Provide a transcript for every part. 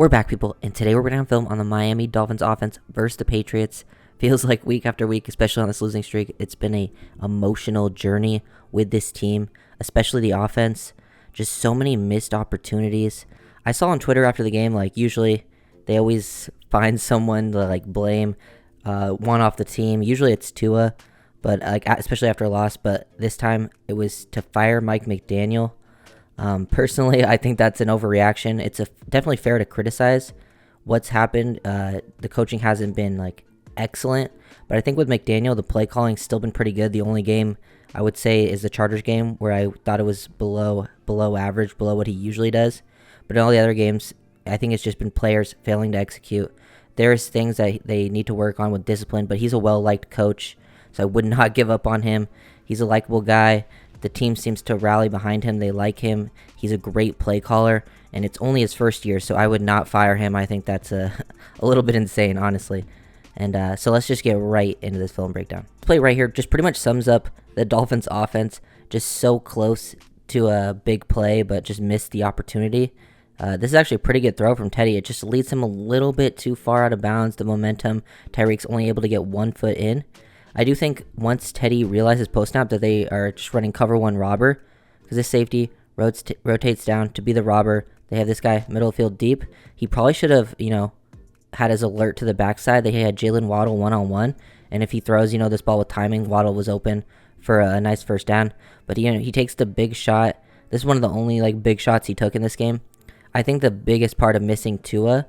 We're back, people, and today we're going to film on the Miami Dolphins offense versus the Patriots. Feels like week after week, especially on this losing streak, it's been a emotional journey with this team, especially the offense. Just so many missed opportunities. I saw on Twitter after the game, usually they always find someone to, blame one off the team. Usually it's Tua, but, especially after a loss, but this time it was to fire Mike McDaniel. Personally, I think that's an overreaction. It's definitely fair to criticize what's happened. The coaching hasn't been excellent, but I think with McDaniel, the play calling's still been pretty good. The only game I would say is the Chargers game where I thought it was below average, below what he usually does. But in all the other games, I think it's just been players failing to execute. There's things that they need to work on with discipline, but he's a well-liked coach, so I would not give up on him. He's a likable guy. The team seems to rally behind him. They like him. He's a great play caller, and it's only his first year, so I would not fire him. I think that's a little bit insane, honestly. And so let's just get right into this film breakdown. This play right here just pretty much sums up the Dolphins' offense. Just so close to a big play, but just missed the opportunity. This is actually a pretty good throw from Teddy. It just leads him a little bit too far out of bounds. The momentum, Tyreek's only able to get 1 foot in. I do think once Teddy realizes post-snap that they are just running cover one robber, because this safety rotates down to be the robber. They have this guy middle of field deep. He probably should have, had his alert to the backside. They had Jalen Waddle one-on-one, and if he throws, this ball with timing, Waddle was open for a nice first down. But he takes the big shot. This is one of the only big shots he took in this game. I think the biggest part of missing Tua,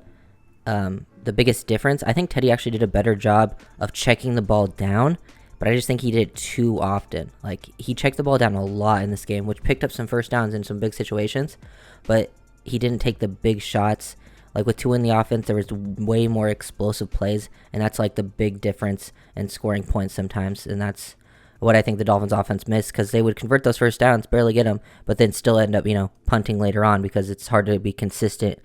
the biggest difference, I think Teddy actually did a better job of checking the ball down, but I just think he did it too often. He checked the ball down a lot in this game, which picked up some first downs in some big situations, but he didn't take the big shots. With Tua in the offense, there was way more explosive plays, and that's the big difference in scoring points sometimes, and that's what I think the Dolphins offense missed, because they would convert those first downs, barely get them, but then still end up, punting later on, because it's hard to be consistent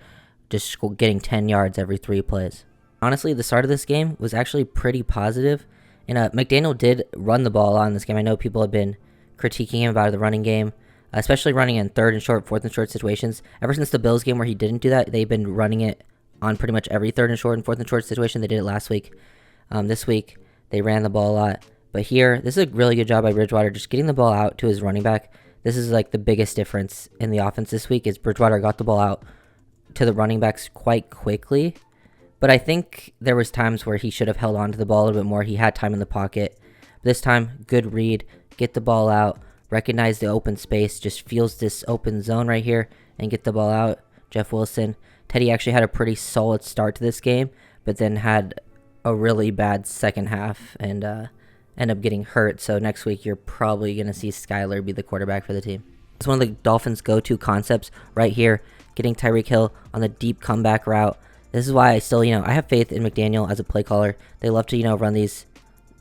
just getting 10 yards every 3 plays. Honestly, the start of this game was actually pretty positive, and McDaniel did run the ball a lot in this game. I know people have been critiquing him about the running game, especially running in third and short, fourth and short situations. Ever since the Bills game where he didn't do that, they've been running it on pretty much every third and short and fourth and short situation. They did it last week. This week, they ran the ball a lot. But here, this is a really good job by Bridgewater, just getting the ball out to his running back. This is the biggest difference in the offense this week, is Bridgewater got the ball out to the running backs quite quickly. But I think there was times where he should have held on to the ball a little bit more. He had time in the pocket. This time, good read, get the ball out, recognize the open space, just feels this open zone right here, and get the ball out. Jeff Wilson. Teddy actually had a pretty solid start to this game, but then had a really bad second half and end up getting hurt. So next week, you're probably going to see Skylar be the quarterback for the team. It's one of the Dolphins' go-to concepts right here, getting Tyreek Hill on the deep comeback route. This is why I still, I have faith in McDaniel as a play caller. They love to, run these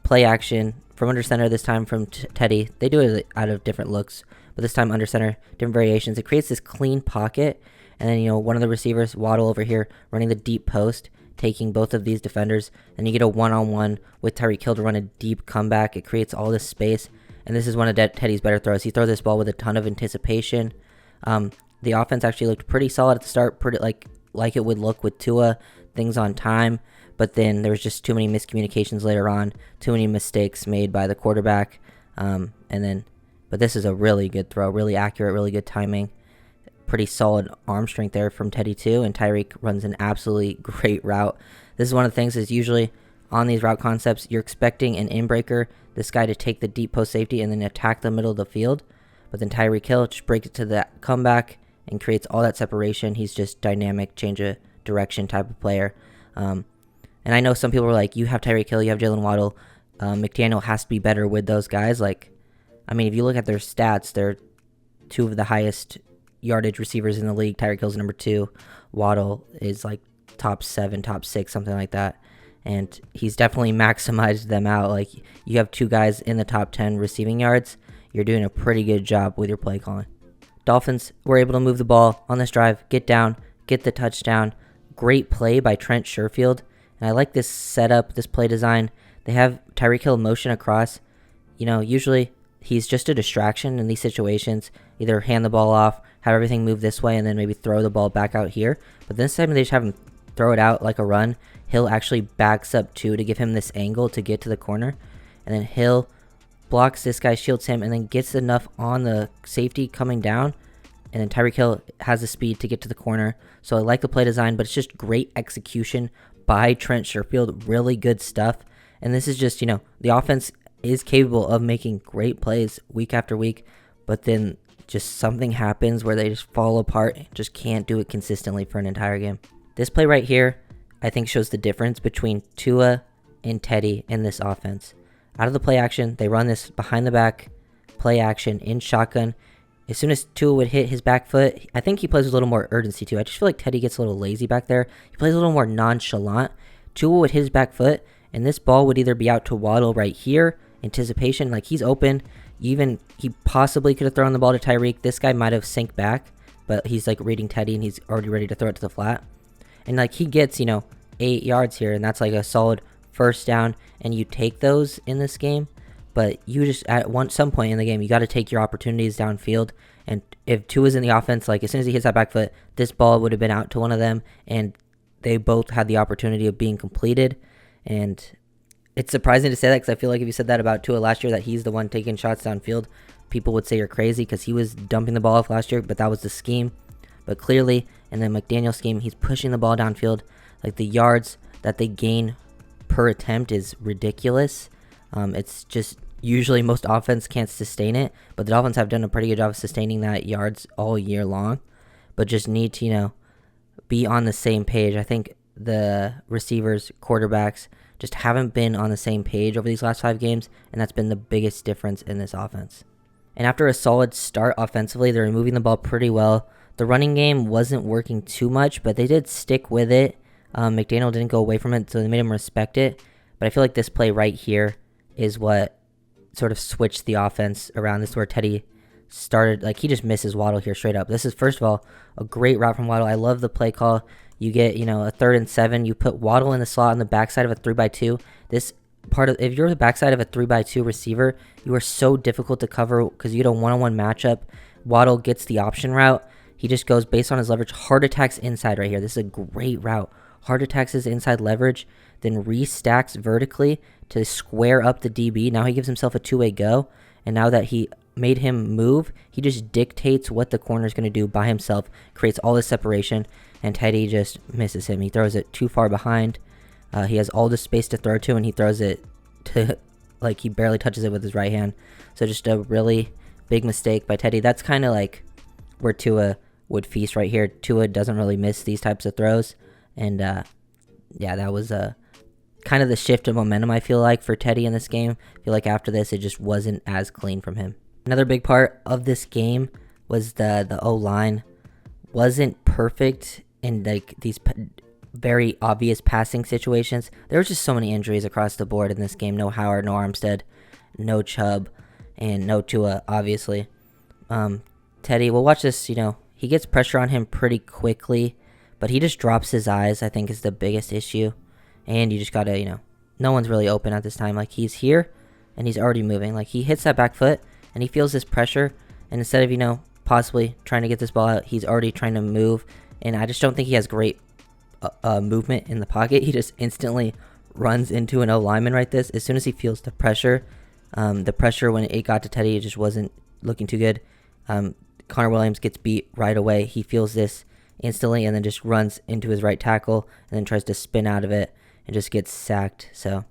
play action from under center, this time from Teddy. They do it out of different looks, but this time under center, different variations. It creates this clean pocket, and then, one of the receivers, Waddle over here, running the deep post, taking both of these defenders, and you get a one-on-one with Tyreek Hill to run a deep comeback. It creates all this space, and this is one of Teddy's better throws. He throws this ball with a ton of anticipation. The offense actually looked pretty solid at the start, pretty like it would look with Tua, things on time, but then there was just too many miscommunications later on, too many mistakes made by the quarterback, but this is a really good throw, really accurate, really good timing, pretty solid arm strength there from Teddy too, and Tyreek runs an absolutely great route. This is one of the things is usually on these route concepts, you're expecting an in-breaker, this guy to take the deep post safety and then attack the middle of the field, but then Tyreek Hill just breaks it to that comeback and creates all that separation. He's just dynamic, change of direction type of player. And I know some people were like, you have Tyreek Hill, you have Jalen Waddle. McDaniel has to be better with those guys. If you look at their stats, they're 2 of the highest yardage receivers in the league. Tyreek Hill's number 2. Waddle is top 7, top 6, something like that. And he's definitely maximized them out. You have 2 guys in the top 10 receiving yards. You're doing a pretty good job with your play calling. Dolphins were able to move the ball on this drive, get down, get the touchdown. Great play by Trent Sherfield. And I like this setup, this play design. They have Tyreek Hill motion across. Usually he's just a distraction in these situations. Either hand the ball off, have everything move this way, and then maybe throw the ball back out here. But this time they just have him throw it out like a run. Hill actually backs up too to give him this angle to get to the corner. And then Hill blocks this guy, shields him, and then gets enough on the safety coming down. And then Tyreek Hill has the speed to get to the corner. So I like the play design, but it's just great execution by Trent Sherfield. Really good stuff. And this is just, the offense is capable of making great plays week after week, but then just something happens where they just fall apart and just can't do it consistently for an entire game. This play right here, I think, shows the difference between Tua and Teddy in this offense. Out of the play action, they run this behind the back play action in shotgun. As soon as Tua would hit his back foot, I think he plays with a little more urgency too. I just feel like Teddy gets a little lazy back there. He plays a little more nonchalant. Tua would hit his back foot, and this ball would either be out to Waddle right here, anticipation, like he's open. Even he possibly could have thrown the ball to Tyreek. This guy might have sank back, but he's like reading Teddy and he's already ready to throw it to the flat. And like he gets, 8 yards here, and that's like a solid first down, and you take those in this game. But you just, at some point in the game, you got to take your opportunities downfield. And if Tua's in the offense, like as soon as he hits that back foot, this ball would have been out to one of them, and they both had the opportunity of being completed. And it's surprising to say that, because I feel like if you said that about Tua last year, that he's the one taking shots downfield, people would say you're crazy, because he was dumping the ball off last year, but that was the scheme. But clearly, in the McDaniel scheme, he's pushing the ball downfield. Like the yards that they gain per attempt is ridiculous. It's just usually most offense can't sustain it, but the Dolphins have done a pretty good job of sustaining that yards all year long, but just need to, be on the same page. I think the receivers, quarterbacks, just haven't been on the same page over these last 5 games, and that's been the biggest difference in this offense. And after a solid start offensively, they're moving the ball pretty well. The running game wasn't working too much, but they did stick with it. McDaniel didn't go away from it, so they made him respect it. But I feel like this play right here is what sort of switched the offense around. This is where Teddy started. Like, he just misses Waddle here straight up. This is, first of all, a great route from Waddle. I love the play call. You get, a 3rd and 7. You put Waddle in the slot on the backside of a 3x2. This part of, if you're the backside of a 3x2 receiver, you are so difficult to cover because you get a one-on-one matchup. Waddle gets the option route. He just goes based on his leverage. Hard attacks inside right here. This is a great route. Hard attacks his inside leverage, then restacks vertically to square up the DB. Now he gives himself a two-way go, and now that he made him move, he just dictates what the corner is going to do by himself, creates all this separation, and Teddy just misses him. He throws it too far behind. He has all the space to throw to, and he throws it to, like, he barely touches it with his right hand. So just a really big mistake by Teddy. That's kind of like where Tua would feast right here. Tua doesn't really miss these types of throws. And, yeah, that was kind of the shift of momentum, I feel like, for Teddy in this game. I feel like after this, it just wasn't as clean from him. Another big part of this game was the O-line wasn't perfect in, like, these very obvious passing situations. There were just so many injuries across the board in this game. No Howard, no Armstead, no Chubb, and no Tua, obviously. Teddy, we'll watch this, he gets pressure on him pretty quickly, but he just drops his eyes, I think, is the biggest issue. And you just got to, no one's really open at this time. Like, he's here, and he's already moving. Like, he hits that back foot, and he feels this pressure, and instead of, possibly trying to get this ball out, he's already trying to move. And I just don't think he has great movement in the pocket. He just instantly runs into an O-lineman right this. As soon as he feels the pressure when it got to Teddy, it just wasn't looking too good. Connor Williams gets beat right away. He feels this instantly and then just runs into his right tackle and then tries to spin out of it and just gets sacked. So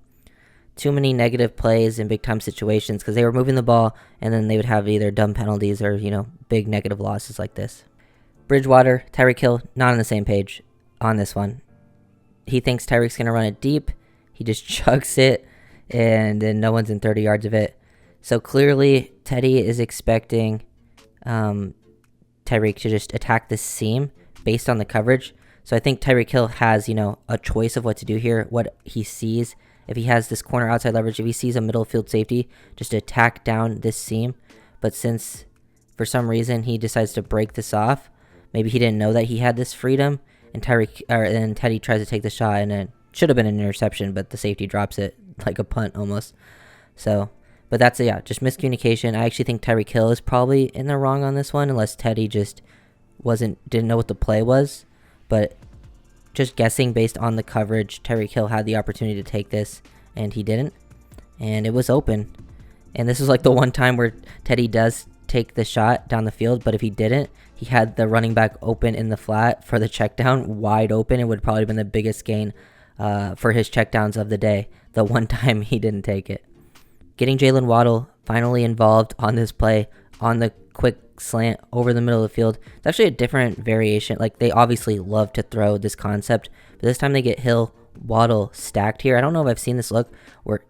too many negative plays in big time situations because they were moving the ball and then they would have either dumb penalties or, big negative losses like this. Bridgewater, Tyreek Hill, not on the same page on this one. He thinks Tyreek's going to run it deep. He just chucks it and then no one's in 30 yards of it. So clearly Teddy is expecting Tyreek to just attack the seam based on the coverage. So I think Tyreek Hill has, a choice of what to do here, what he sees. If he has this corner outside leverage, if he sees a middle field safety, just attack down this seam. But since for some reason he decides to break this off, maybe he didn't know that he had this freedom, and Teddy tries to take the shot, and it should have been an interception, but the safety drops it like a punt almost. So But that's, yeah, just miscommunication. I actually think Tyreek Hill is probably in the wrong on this one, unless Teddy just didn't know what the play was. But just guessing based on the coverage, Tyreek Hill had the opportunity to take this, and he didn't. And it was open. And this is like the one time where Teddy does take the shot down the field, but if he didn't, he had the running back open in the flat for the check down, wide open. It would probably have been the biggest gain for his checkdowns of the day, the one time he didn't take it. Getting Jalen Waddle finally involved on this play on the quick slant over the middle of the field. It's actually a different variation. Like, they obviously love to throw this concept, but this time they get Hill, Waddle stacked here. I don't know if I've seen this look where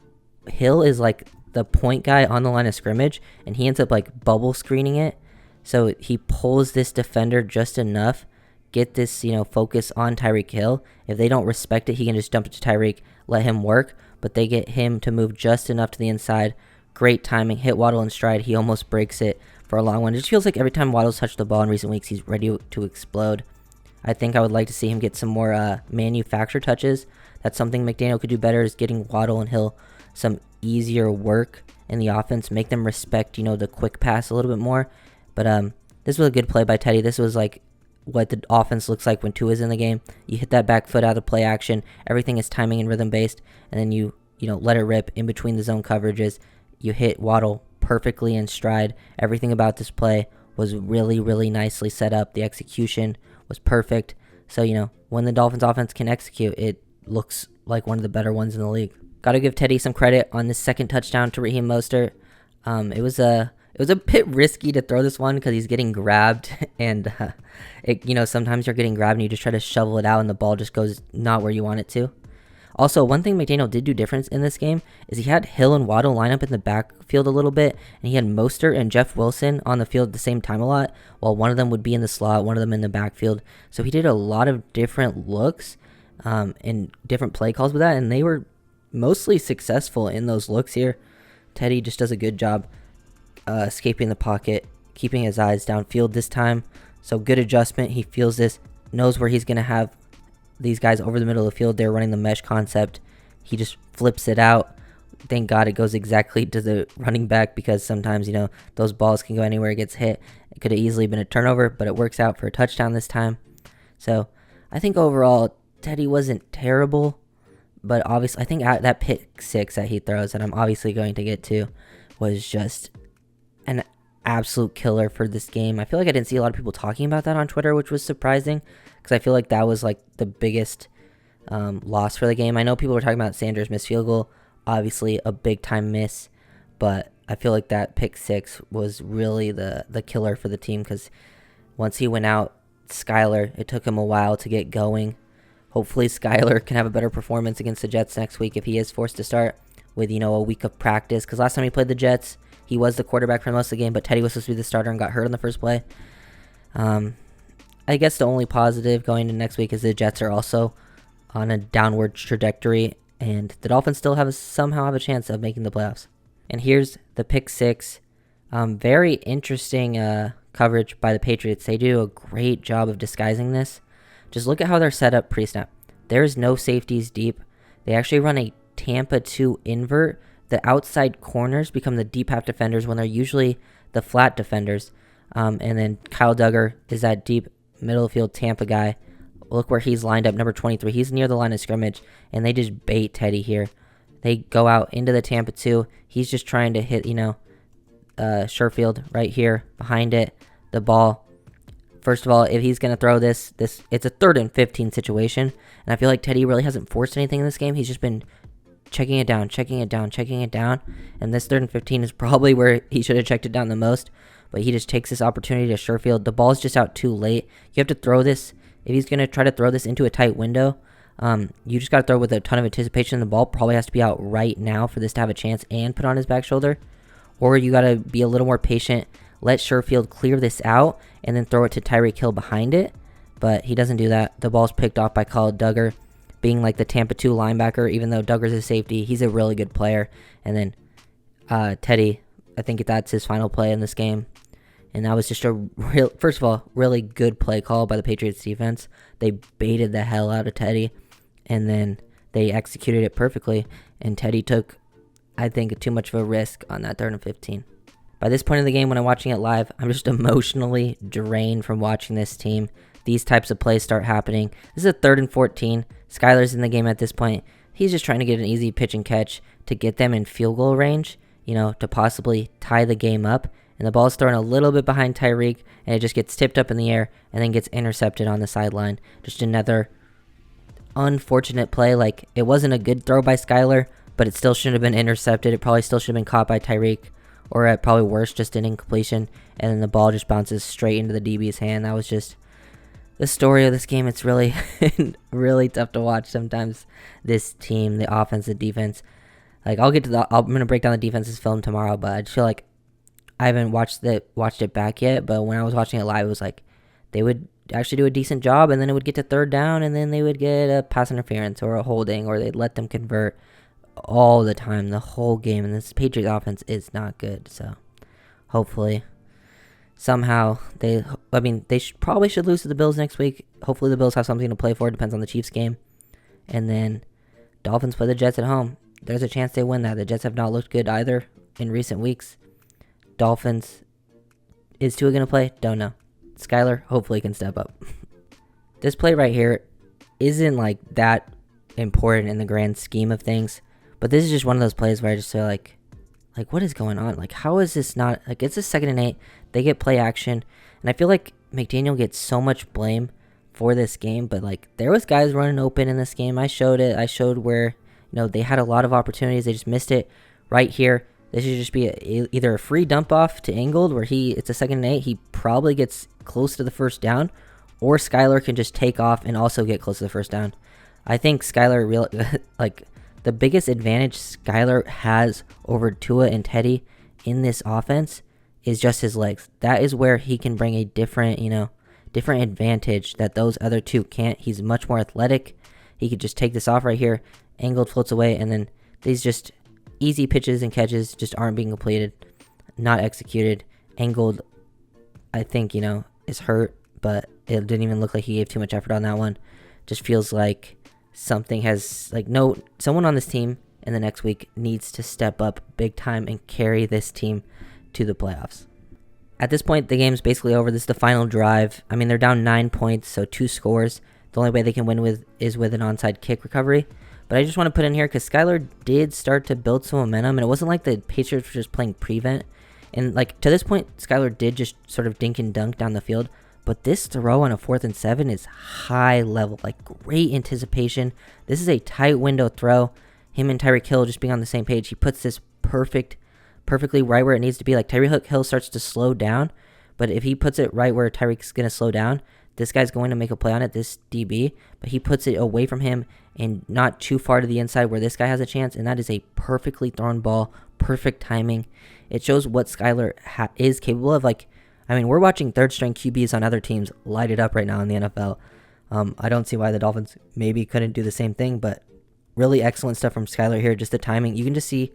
Hill is like the point guy on the line of scrimmage, and he ends up like bubble screening it. So he pulls this defender just enough, get this, focus on Tyreek Hill. If they don't respect it, he can just dump it to Tyreek, let him work, but they get him to move just enough to the inside. Great timing, hit Waddle in stride. He almost breaks it for a long one. It just feels like every time Waddle's touched the ball in recent weeks, he's ready to explode. I think I would like to see him get some more manufacture touches. That's something McDaniel could do better, is getting Waddle and Hill some easier work in the offense, make them respect, the quick pass a little bit more. But this was a good play by Teddy. This was like what the offense looks like when Tua is in the game. You hit that back foot out of play action. Everything is timing and rhythm based, and then you let it rip in between the zone coverages. You hit Waddle perfectly in stride. Everything about this play was really, really nicely set up. The execution was perfect. So, when the Dolphins offense can execute, it looks like one of the better ones in the league. Got to give Teddy some credit on this second touchdown to Raheem Mostert. It was a bit risky to throw this one because he's getting grabbed, and sometimes you're getting grabbed and you just try to shovel it out and the ball just goes not where you want it to. Also, one thing McDaniel did do different in this game is he had Hill and Waddle line up in the backfield a little bit, and he had Mostert and Jeff Wilson on the field at the same time a lot, while one of them would be in the slot, one of them in the backfield. So he did a lot of different looks and different play calls with that, and they were mostly successful in those looks here. Teddy just does a good job escaping the pocket, keeping his eyes downfield this time. So good adjustment. He feels this, knows where he's going to have these guys over the middle of the field. They're running the mesh concept. He just flips it out. Thank God it goes exactly to the running back, because sometimes, those balls can go anywhere it gets hit. It could have easily been a turnover, but it works out for a touchdown this time. So I think overall, Teddy wasn't terrible, but obviously, I think that pick six that he throws, and I'm obviously going to get to, was just an absolute killer for this game. I feel like I didn't see a lot of people talking about that on Twitter, which was surprising, because I feel like that was like the biggest loss for the game. I know people were talking about Sanders' missed field goal, obviously a big time miss, but I feel like that pick six was really the killer for the team, because once he went out, Skylar, it took him a while to get going. Hopefully Skylar can have a better performance against the Jets next week if he is forced to start with, a week of practice, because last time he played the Jets, he was the quarterback for most of the game, but Teddy was supposed to be the starter and got hurt on the first play. I guess the only positive going into next week is the Jets are also on a downward trajectory, and the Dolphins still somehow have a chance of making the playoffs. And here's the pick six. Very interesting coverage by the Patriots. They do a great job of disguising this. Just look at how they're set up pre-snap. There's no safeties deep. They actually run a Tampa 2 invert. The outside corners become the deep half defenders when they're usually the flat defenders. And then Kyle Duggar is that deep middle of field Tampa guy. Look where he's lined up, number 23. He's near the line of scrimmage, and they just bait Teddy here. They go out into the Tampa 2. He's just trying to hit, Sherfield right here behind it. The ball. First of all, if he's going to throw this, it's a 3rd and 15 situation. And I feel like Teddy really hasn't forced anything in this game. He's just been checking it down. And this 3rd and 15 is probably where he should have checked it down the most. But he just takes this opportunity to Sherfield. The ball's just out too late. You have to throw this. If he's going to try to throw this into a tight window, you just got to throw with a ton of anticipation. The ball probably has to be out right now for this to have a chance and put on his back shoulder. Or you got to be a little more patient, let Sherfield clear this out, and then throw it to Tyreek Hill behind it. But he doesn't do that. The ball's picked off by Kyle Duggar, being like the Tampa 2 linebacker. Even though Duggar's a safety, he's a really good player. And then Teddy, I think that's his final play in this game. And that was just first of all, really good play call by the Patriots defense. They baited the hell out of Teddy, and then they executed it perfectly. And Teddy took I think, too much of a risk on that 3rd and 15. By this point in the game, when I'm watching it live, I'm just emotionally drained from watching this team. These types of plays start happening. This is a 3rd and 14. Skylar's in the game at this point. He's just trying to get an easy pitch and catch to get them in field goal range, to possibly tie the game up. And the ball's thrown a little bit behind Tyreek, and it just gets tipped up in the air and then gets intercepted on the sideline. Just another unfortunate play. Like, it wasn't a good throw by Skylar, but it still shouldn't have been intercepted. It probably still should have been caught by Tyreek, or at probably worse, just an incompletion, and then the ball just bounces straight into the DB's hand. That was just the story of this game. It's really, really tough to watch sometimes. This team, the offense, the defense. Like, I'm gonna break down the defense's film tomorrow, but I just feel like I haven't watched it back yet. But when I was watching it live, it was like they would actually do a decent job, and then it would get to 3rd down, and then they would get a pass interference or a holding, or they'd let them convert all the time, the whole game. And this Patriots offense is not good. So hopefully, somehow they probably should lose to the Bills next week. Hopefully the Bills have something to play for. It depends on the Chiefs game. And then Dolphins play the Jets at home. There's a chance they win that. The Jets have not looked good either in recent weeks. Dolphins, is Tua going to play? Don't know. Skylar hopefully can step up. This play right here isn't like that important in the grand scheme of things, but this is just one of those plays where I just feel like what is going on? Like, how is this not, like, it's a 2nd and 8. They get play action, and I feel like McDaniel gets so much blame for this game, but like, there was guys running open in this game. I showed it. I showed where, they had a lot of opportunities. They just missed it right here. This should just be either a free dump off to Ingold where it's a 2nd and 8. He probably gets close to the 1st down, or Skylar can just take off and also get close to the 1st down. I think Skylar, like, the biggest advantage Skylar has over Tua and Teddy in this offense is just his legs. That is where he can bring a different advantage that those other two can't. He's much more athletic. He could just take this off right here. Angled floats away, and then these just easy pitches and catches just aren't being completed, not executed. Angled, I think, is hurt, but it didn't even look like he gave too much effort on that one. Just feels like something has, someone on this team in the next week needs to step up big time and carry this team to the playoffs. At this point, the game's basically over. This is the final drive. I mean, they're down 9 points, so 2 scores. The only way they can win is with an onside kick recovery. But I just want to put in here because Skylar did start to build some momentum, and it wasn't like the Patriots were just playing prevent. And to this point, Skylar did just sort of dink and dunk down the field. But this throw on a 4th and 7 is high level, great anticipation. This is a tight window throw. Him and Tyreek Hill just being on the same page. He puts this perfectly right where it needs to be. Tyreek Hill starts to slow down, but if he puts it right where Tyreek's going to slow down, this guy's going to make a play on it, this DB, but he puts it away from him and not too far to the inside where this guy has a chance, and that is a perfectly thrown ball, perfect timing. It shows what Skylar is capable of. We're watching 3rd-string QBs on other teams light it up right now in the NFL. I don't see why the Dolphins maybe couldn't do the same thing, but really excellent stuff from Skylar here. Just the timing. You can just see,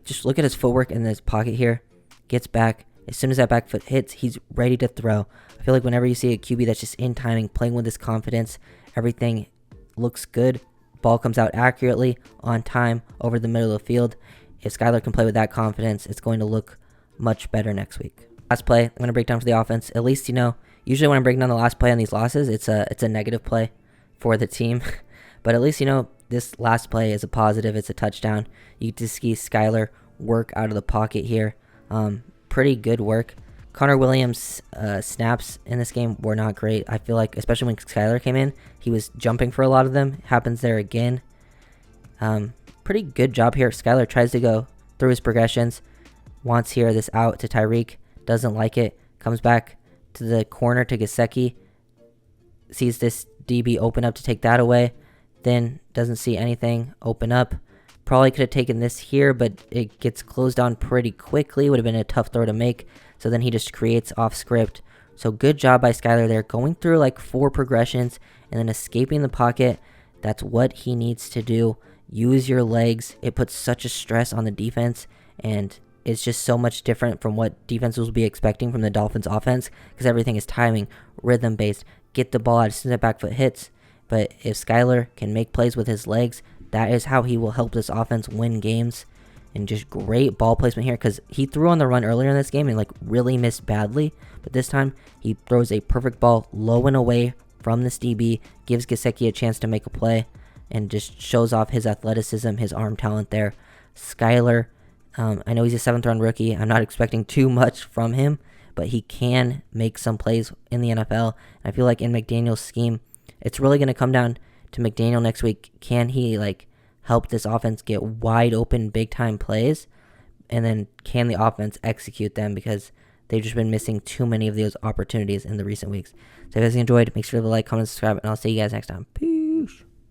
just look at his footwork in his pocket here. Gets back. As soon as that back foot hits, he's ready to throw. I feel like whenever you see a QB that's just in timing, playing with his confidence, everything looks good. Ball comes out accurately, on time, over the middle of the field. If Skylar can play with that confidence, it's going to look much better next week. Last play, I'm going to break down for the offense. At least, usually when I'm breaking down the last play on these losses, it's a negative play for the team. But at least, this last play is a positive. It's a touchdown. You get to see Skylar work out of the pocket here. Pretty good work. Connor Williams' snaps in this game were not great. I feel like, especially when Skylar came in, he was jumping for a lot of them. Happens there again. Pretty good job here. Skylar tries to go through his progressions. Wants here this out to Tyreek. Doesn't like it. Comes back to the corner to Gesicki. Sees this DB open up to take that away. Then doesn't see anything open up. Probably could have taken this here, but it gets closed on pretty quickly. Would have been a tough throw to make. So then he just creates off script. So good job by Skylar there. Going through 4 progressions and then escaping the pocket. That's what he needs to do. Use your legs. It puts such a stress on the defense, and it's just so much different from what defenses will be expecting from the Dolphins offense because everything is timing, rhythm based. Get the ball out as soon as that back foot hits. But if Skylar can make plays with his legs, that is how he will help this offense win games. And just great ball placement here, because he threw on the run earlier in this game and like really missed badly. But this time he throws a perfect ball low and away from this DB, gives Gesicki a chance to make a play, and just shows off his athleticism, his arm talent there. Skylar, I know he's a 7th-round rookie. I'm not expecting too much from him, but he can make some plays in the NFL. I feel like in McDaniel's scheme, it's really going to come down to McDaniel next week. Can he help this offense get wide open, big time plays? And then can the offense execute them? Because they've just been missing too many of those opportunities in the recent weeks. So if you guys enjoyed, make sure to like, comment, subscribe, and I'll see you guys next time. Peace.